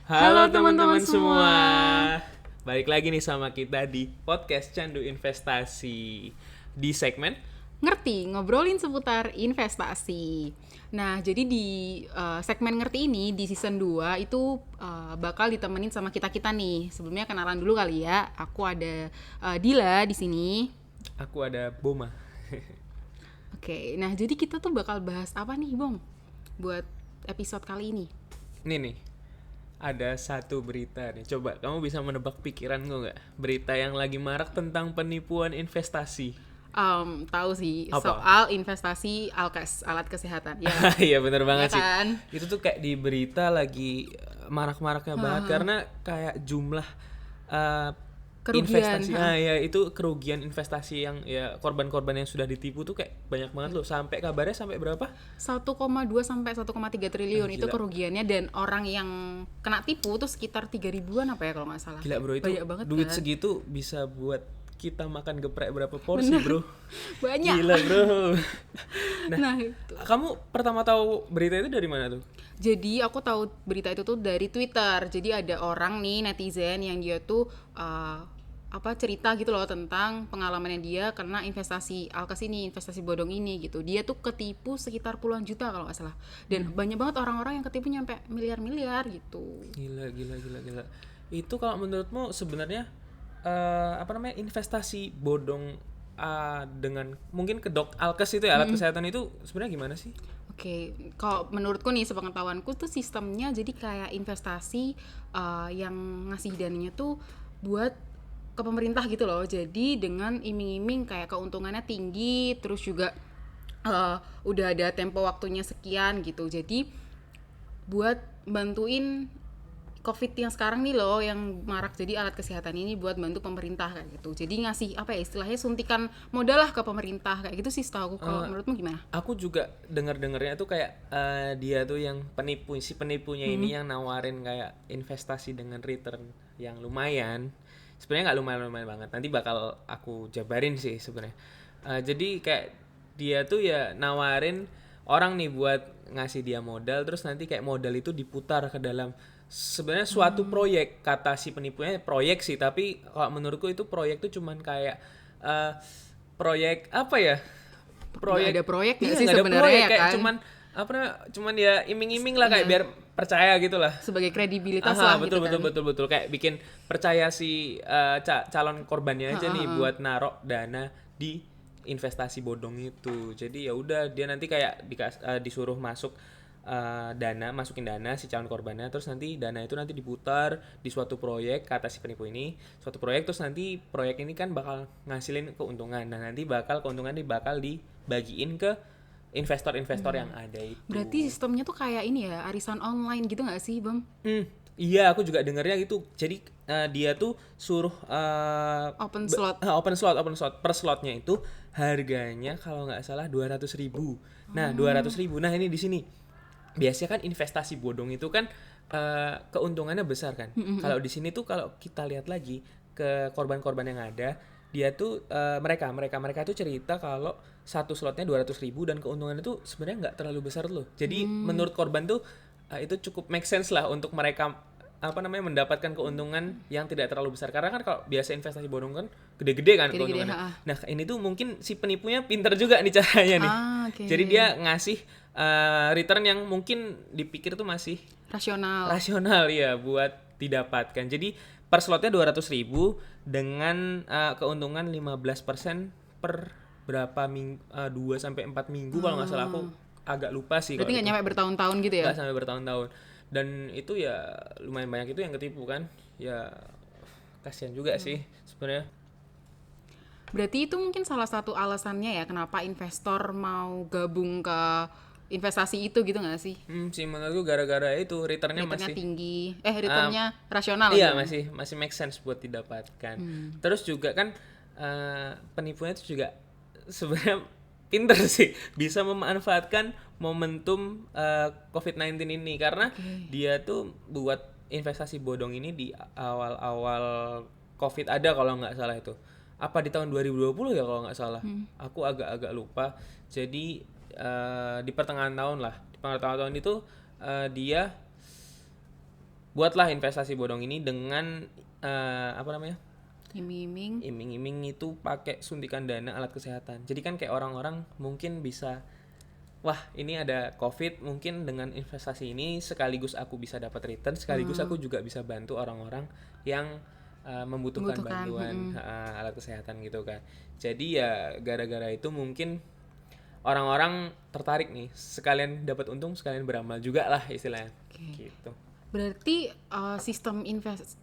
Halo Halo teman-teman teman-teman semua. semua. Balik lagi nih sama kita di podcast Candu Investasi di segmen. Ngerti, ngobrolin seputar investasi. Nah, jadi di segmen Ngerti ini di season 2 itu bakal ditemenin sama kita-kita nih. Sebelumnya kenalan dulu kali ya. Aku ada Dila di sini. Aku ada Boma. Oke, nah jadi kita tuh bakal bahas apa nih, Bom? Buat episode kali ini. Nih, ada satu berita nih. Coba kamu bisa menebak pikiranku nggak? Berita yang lagi marak tentang penipuan investasi. Tahu sih Apa? soal investasi alkes, alat kesehatan. Ya, Iya bener ya banget sih. kan? Itu tuh kayak di berita lagi marak-maraknya banget karena kayak jumlah uh, Kerugian. investasi ya itu kerugian investasi yang ya korban-korban yang sudah ditipu tuh kayak banyak banget loh. Sampai kabarnya sampai berapa? 1,2 sampai 1,3 triliun itu Gila. kerugiannya, dan orang yang kena tipu tuh sekitar 3 ribuan apa ya kalau nggak salah. Gila bro, itu Banyak banget duit kan? segitu bisa buat kita makan geprek berapa porsi Bener. bro. Banyak. Gila bro. Nah, itu. Kamu pertama tahu berita itu dari mana tuh? Jadi aku tahu berita itu tuh dari Twitter. Jadi ada orang nih, netizen, yang dia tuh cerita gitu loh tentang pengalamannya dia karena investasi alkes ini, investasi bodong ini gitu. Dia tuh ketipu sekitar puluhan juta kalau nggak salah. Dan banyak banget orang-orang yang ketipu nyampe miliar-miliar gitu. Gila. Itu kalau menurutmu sebenarnya investasi bodong dengan mungkin ke alkes itu ya, alat kesehatan itu sebenarnya gimana sih? Oke, kalau menurutku nih, sepengetahuanku tuh sistemnya jadi kayak investasi yang ngasih dananya tuh buat ke pemerintah gitu loh. Jadi dengan iming-iming kayak keuntungannya tinggi, terus juga udah ada tempo waktunya sekian gitu. Jadi buat bantuin COVID yang sekarang nih loh, yang marak, jadi alat kesehatan ini buat bantu pemerintah kayak gitu. Jadi ngasih apa ya istilahnya, suntikan modal lah ke pemerintah kayak gitu sih setahu aku. Kalau menurutmu gimana? Aku juga dengarnya tuh kayak dia tuh yang penipunya ini yang nawarin kayak investasi dengan return yang lumayan. Sebenarnya nggak lumayan banget. Nanti bakal aku jabarin sih sebenarnya. Jadi kayak dia tuh ya nawarin orang nih buat ngasih dia modal, terus nanti kayak modal itu diputar ke dalam sebenarnya suatu proyek. Kata si penipunya proyek sih, tapi kalau menurutku itu proyek tuh cuman kayak eh, proyek apa ya? Nggak ada proyek nggak sih Nggak ada sebenarnya proyek ya kayak kan? cuman ya iming-iming lah, kayak biar percaya gitu lah. Sebagai kredibilitas Aha, lah betul gitu kan. betul kayak bikin percaya si calon korbannya aja nih buat narok dana di investasi bodong itu. Jadi ya udah dia nanti kayak disuruh masukin dana si calon korbannya, terus nanti dana itu nanti diputar di suatu proyek, kata si penipu ini suatu proyek, terus nanti proyek ini kan bakal ngasilin keuntungan. Nah nanti keuntungan ini bakal dibagiin ke investor-investor yang ada itu. Berarti sistemnya tuh kayak ini ya, arisan online gitu nggak sih, Bang? Iya, aku juga dengarnya gitu. Jadi dia tuh suruh Open slot. open slot per slotnya itu harganya kalau nggak salah 200.000. Nah 200.000. Nah ini di sini biasanya kan investasi bodong itu kan keuntungannya besar kan. Kalau di sini tuh kalau kita lihat lagi ke korban-korban yang ada, dia tuh mereka tuh cerita kalau satu slotnya 200.000 dan keuntungannya tuh sebenarnya nggak terlalu besar loh. Jadi menurut korban tuh itu cukup make sense lah untuk mereka mendapatkan keuntungan yang tidak terlalu besar, karena kan kalau biasa investasi bodong kan gede-gede kan Gede-gede, keuntungannya. Nah ini tuh mungkin si penipunya pinter juga nih caranya nih. Oke. Jadi dia ngasih return yang mungkin dipikir tuh masih rasional ya buat didapatkan. Jadi per slotnya 200.000 dengan keuntungan 15% per berapa minggu, 2 sampai 4 minggu kalau nggak salah, aku agak lupa sih Berarti kalau nggak itu. nyampe bertahun-tahun gitu ya? Nggak sampai bertahun-tahun. Dan itu ya lumayan banyak itu yang ketipu kan. Ya kasihan juga sih sebenarnya. Berarti itu mungkin salah satu alasannya ya kenapa investor mau gabung ke investasi itu gitu nggak sih? Sih menurutku gara-gara itu returnnya Returnnya masih tinggi, returnnya rasional iya, gitu. masih make sense buat didapatkan. Terus juga kan penipunya itu juga sebenarnya pinter sih, bisa memanfaatkan momentum COVID-19 ini, karena dia tuh buat investasi bodong ini di awal-awal COVID ada kalau nggak salah itu. Apa di tahun 2020 ya kalau nggak salah. Aku agak-agak lupa. Jadi di pertengahan tahun lah. Di pertengahan tahun itu dia buatlah investasi bodong ini dengan apa namanya, Iming-iming. iming-iming itu pakai suntikan dana alat kesehatan. Jadi kan kayak orang-orang mungkin bisa, wah ini ada COVID, mungkin dengan investasi ini sekaligus aku bisa dapat return, sekaligus aku juga bisa bantu orang-orang yang membutuhkan bantuan alat kesehatan gitu kan. Jadi ya gara-gara itu mungkin orang-orang tertarik nih, sekalian dapat untung sekalian beramal juga lah istilahnya. Gitu. Berarti sistem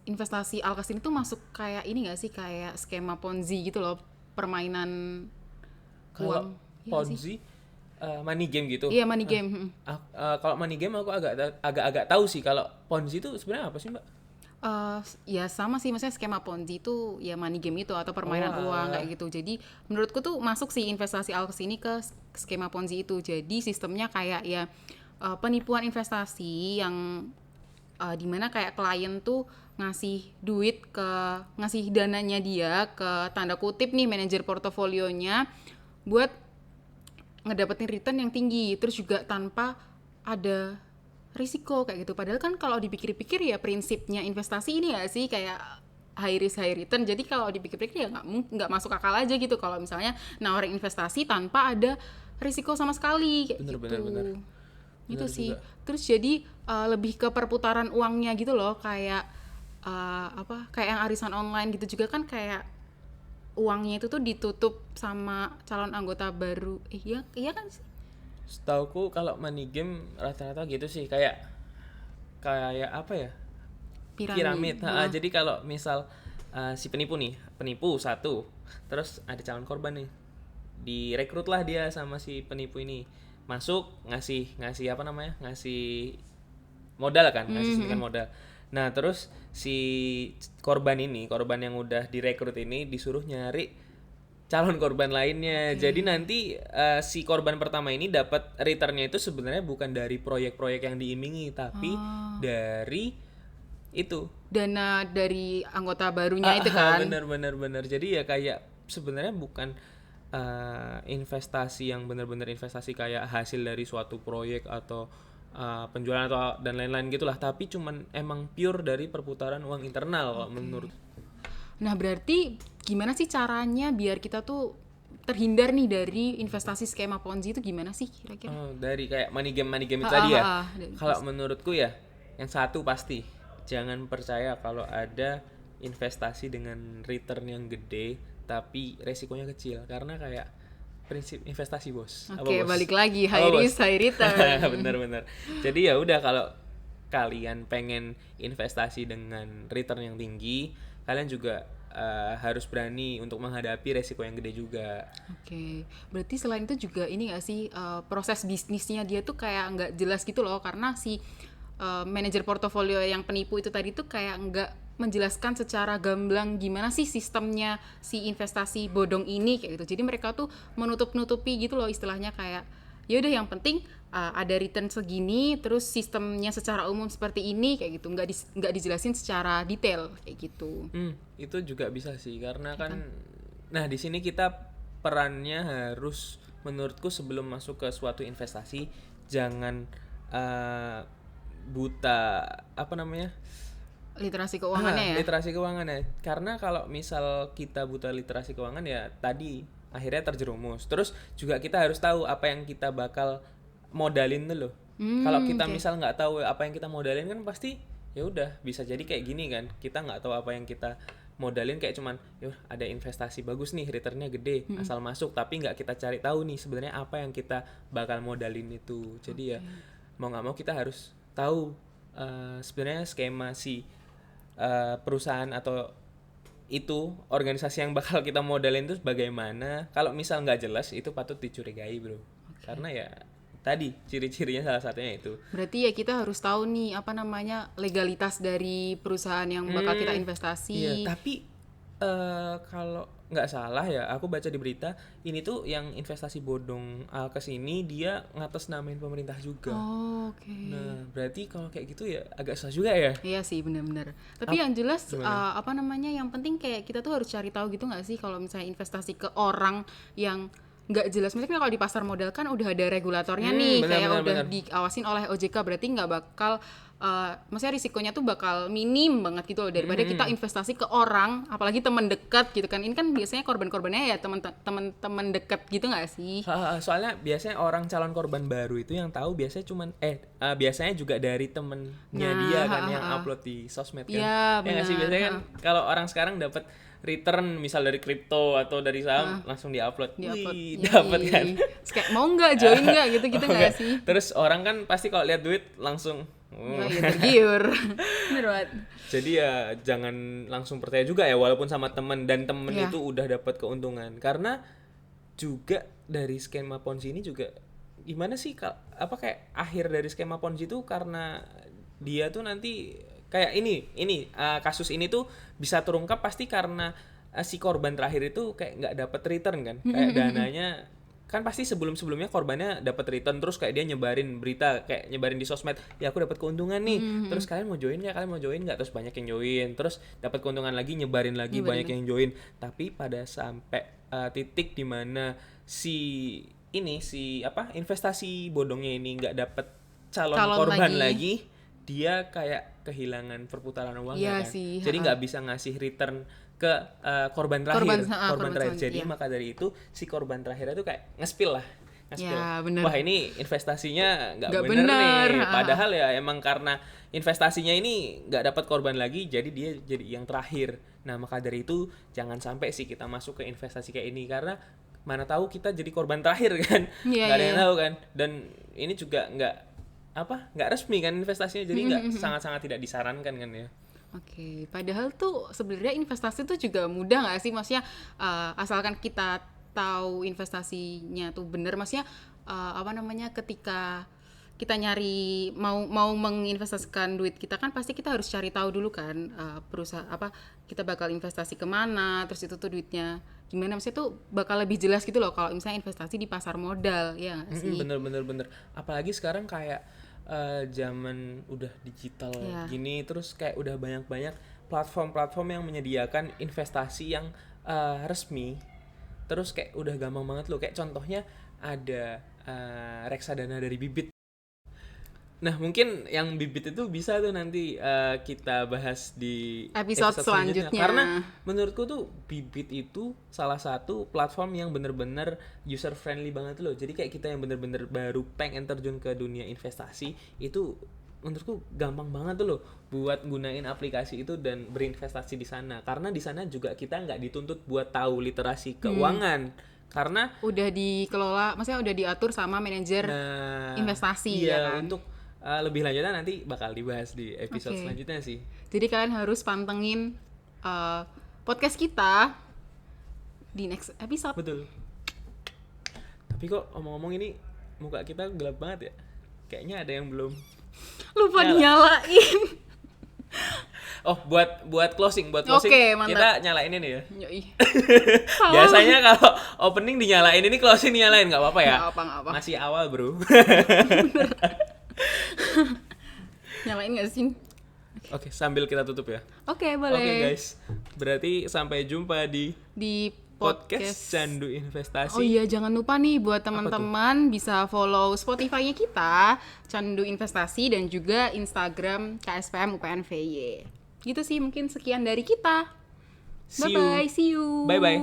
investasi Alkas ini tuh masuk kayak ini nggak sih, kayak skema Ponzi gitu loh, permainan Kalau uang. Iya nggak sih? Ponzi money game gitu. Iya, money game. Kalau money game aku agak tahu sih. Kalau Ponzi itu sebenarnya apa sih, Mbak? Ya sama sih, maksudnya skema Ponzi itu ya money game itu atau permainan Oh, uang kayak gitu. Jadi menurutku tuh masuk sih investasi Alkas ini ke skema Ponzi itu. Jadi sistemnya kayak ya penipuan investasi yang dimana kayak klien tuh ngasih dananya dia ke tanda kutip nih manajer portofolionya buat ngedapetin return yang tinggi, terus juga tanpa ada risiko kayak gitu. Padahal kan kalau dipikir-pikir ya prinsipnya investasi ini ya sih kayak high risk high return. Jadi kalau dipikir-pikir ya nggak masuk akal aja gitu kalau misalnya nawarin investasi tanpa ada risiko sama sekali kayak gitu. Bener. Itu Bener sih. juga. Terus jadi lebih ke perputaran uangnya gitu loh, kayak kayak yang arisan online gitu juga kan, kayak uangnya itu tuh ditutup sama calon anggota baru. Iya kan sih? Setauku kalau money game rata-rata gitu sih, kayak apa ya? Piramid. Jadi kalau misal si penipu satu, terus ada calon korban nih, direkrutlah dia sama si penipu ini, masuk ngasih apa namanya, ngasih modal kan, ngasih suntikan modal. Nah terus si korban yang udah direkrut ini disuruh nyari calon korban lainnya. Jadi nanti si korban pertama ini dapat returnnya itu sebenarnya bukan dari proyek-proyek yang diimingi, tapi dari itu Dana dari anggota barunya itu kan. bener. Jadi ya kayak sebenarnya bukan investasi yang benar-benar investasi kayak hasil dari suatu proyek atau penjualan atau dan lain-lain gitulah, tapi cuman emang pure dari perputaran uang internal kalau menurut. Nah berarti gimana sih caranya biar kita tuh terhindar nih dari investasi skema Ponzi itu, gimana sih kira-kira? Dari kayak money game itu tadi ya. dari- Kalau menurutku ya, yang satu pasti jangan percaya kalau ada investasi dengan return yang gede tapi resikonya kecil, karena kayak prinsip investasi bos. Apa, Oke, bos? balik lagi Apa, high bos? risk high return. Bener. Jadi ya udah, kalau kalian pengen investasi dengan return yang tinggi, kalian juga harus berani untuk menghadapi resiko yang gede juga. Oke, berarti selain itu juga ini nggak sih proses bisnisnya dia tuh kayak nggak jelas gitu loh, karena si manajer portofolio yang penipu itu tadi tuh kayak nggak menjelaskan secara gamblang gimana sih sistemnya si investasi bodong ini kayak gitu. Jadi mereka tuh menutup-nutupi gitu loh istilahnya, kayak ya udah yang penting ada return segini, terus sistemnya secara umum seperti ini kayak gitu, nggak dijelasin secara detail kayak gitu. Itu juga bisa sih, karena kan nah di sini kita perannya harus, menurutku sebelum masuk ke suatu investasi jangan buta apa namanya, Literasi keuangannya ya. literasi keuangannya. Karena kalau misal kita buta literasi keuangan ya tadi akhirnya terjerumus. Terus juga kita harus tahu apa yang kita bakal modalin tuh loh. Kalau kita misal nggak tahu apa yang kita modalin kan pasti ya udah bisa jadi kayak gini kan. Kita nggak tahu apa yang kita modalin, kayak cuman yuk ada investasi bagus nih, returnnya gede, asal masuk, tapi nggak kita cari tahu nih sebenarnya apa yang kita bakal modalin itu. Jadi ya mau nggak mau kita harus tahu sebenarnya skema si perusahaan atau itu organisasi yang bakal kita modalin itu bagaimana. Kalau misal nggak jelas itu patut dicurigai bro. Karena ya tadi ciri-cirinya salah satunya itu. Berarti ya kita harus tahu nih apa namanya legalitas dari perusahaan yang bakal kita investasi. Iya, tapi kalau nggak salah ya, aku baca di berita ini tuh yang investasi bodong Alkes ini dia ngatasnamain pemerintah juga. Oh, oke. Nah, berarti kalau kayak gitu ya agak susah juga ya. Iya sih, benar-benar. Tapi yang jelas apa namanya, yang penting kayak kita tuh harus cari tahu gitu nggak sih kalau misalnya investasi ke orang yang nggak jelas. Maksudnya kalau di pasar modal kan udah ada regulatornya nih, kayak udah diawasin oleh OJK, berarti nggak bakal maksudnya risikonya tuh bakal minim banget gitu loh daripada kita investasi ke orang, apalagi teman dekat gitu kan. Ini kan biasanya korban-korbannya ya teman-teman dekat gitu nggak sih? Soalnya biasanya orang calon korban baru itu yang tahu biasanya cuman biasanya juga dari temennya dia kan yang upload di sosmed kan. Iya, Nggak sih benar. biasanya kan kalau orang sekarang dapat return misal dari kripto atau dari saham langsung diupload. Wih, dapat kan. Terus kayak mau nggak join nggak gitu Oh, nggak enggak. sih? Terus orang kan pasti kalau lihat duit langsung Ya tergiur. Bener banget. jadi ya jangan langsung percaya juga ya walaupun sama temen dan temen Iya. itu udah dapat keuntungan karena juga dari skema Ponzi ini juga gimana sih apa kayak akhir dari skema Ponzi itu karena dia tuh nanti kayak kasus ini tuh bisa terungkap pasti karena si korban terakhir itu kayak nggak dapat return kan kayak dananya kan pasti sebelumnya korbannya dapat return terus kayak dia nyebarin berita kayak nyebarin di sosmed ya aku dapat keuntungan nih terus kalian mau join nggak terus banyak yang join terus dapat keuntungan lagi nyebarin lagi banyak yang join tapi pada sampai titik dimana si investasi bodongnya ini nggak dapat calon korban lagi dia kayak kehilangan perputaran uangnya kan sih, jadi nggak bisa ngasih return ke korban terakhir jadi maka dari itu si korban terakhir itu kayak nge-spill ya, bener. wah ini investasinya nggak bener nih padahal ya emang karena investasinya ini nggak dapat korban lagi jadi dia jadi yang terakhir. Nah maka dari itu jangan sampai sih kita masuk ke investasi kayak ini karena mana tahu kita jadi korban terakhir kan nggak ada yang tahu kan dan ini juga nggak resmi kan investasinya jadi nggak sangat-sangat tidak disarankan kan ya. Oke, padahal tuh sebenarnya investasi tuh juga mudah nggak sih? Maksudnya asalkan kita tahu investasinya tuh bener. Maksudnya ketika kita nyari mau menginvestasikan duit kita kan pasti kita harus cari tahu dulu kan perusahaan kita bakal investasi kemana, terus itu tuh duitnya gimana. Maksudnya tuh bakal lebih jelas gitu loh kalau misalnya investasi di pasar modal, ya nggak sih? Bener. Apalagi sekarang kayak zaman udah digital gini terus kayak udah banyak platform-platform yang menyediakan investasi yang resmi terus kayak udah gampang banget loh kayak contohnya ada reksadana dari Bibit. Nah mungkin yang Bibit itu bisa tuh nanti kita bahas di episode selanjutnya karena menurutku tuh Bibit itu salah satu platform yang bener-bener user friendly banget loh jadi kayak kita yang bener-bener baru pengen terjun ke dunia investasi itu menurutku gampang banget tuh loh buat gunain aplikasi itu dan berinvestasi di sana karena di sana juga kita nggak dituntut buat tahu literasi keuangan karena udah dikelola maksudnya udah diatur sama manajer investasi ya kan? Untuk lebih lanjutnya nanti bakal dibahas di episode selanjutnya sih. Jadi kalian harus pantengin podcast kita di next episode. Betul. Tapi kok omong-omong ini muka kita gelap banget ya. Kayaknya ada yang belum lupa dinyalain. Oh, buat closing kita nyalain ini ya. Yoi. Biasanya kalau opening dinyalain ini closing dinyalain nggak apa-apa ya. Nggak apa. Masih awal bro. Nyalain nggak sih? Oke, sambil kita tutup ya. Oke, boleh. Oke guys, berarti sampai jumpa di podcast Candu Investasi. Oh iya, jangan lupa nih buat teman-teman bisa follow Spotify-nya kita, Candu Investasi, dan juga Instagram KSPM UPNVY. Gitu sih, mungkin sekian dari kita. Bye-bye, see you. Bye-bye.